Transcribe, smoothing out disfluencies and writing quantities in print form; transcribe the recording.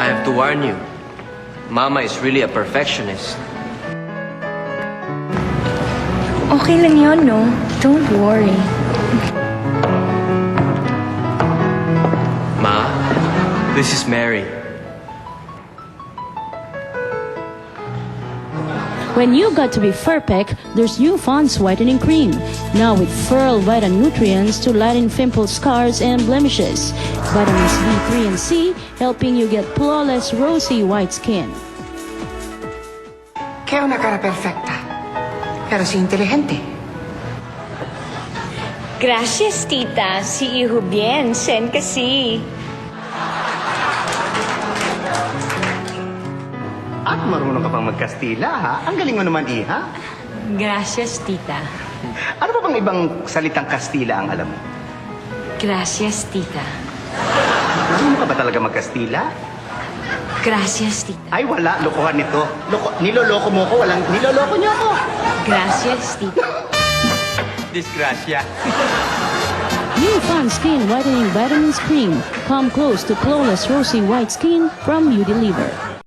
I have to warn you. Mama is really a perfectionist. Okay lang yun, no? Don't worry. Ma, this is Mary. When you got to be Furpec, there's new Fond's Whitening Cream. Now with Furl Vita Nutrients to lighten pimple scars and blemishes. Vitamins B3 and C helping you get flawless rosy white skin. Che è una cara perfetta, pero si inteligente. Gracias, tita. Si Iho bien. Sen kasi. At marunong ka pang magkastila, ha? Ang galing mo naman, Iha. Gracias, tita. Ano pa bang ibang salitang Kastila ang alam mo? Gracias, tita. Marunong ka ba talaga magkastila? Gracias, tita. Ay, wala. Lokohan nito. Niloloko mo ko. Niloloko niyo ako. Gracias, tita. Disgracia. New Fond Skin Whitening Vitamins Cream. Come close to flawless rosy white skin from Beauty Liver.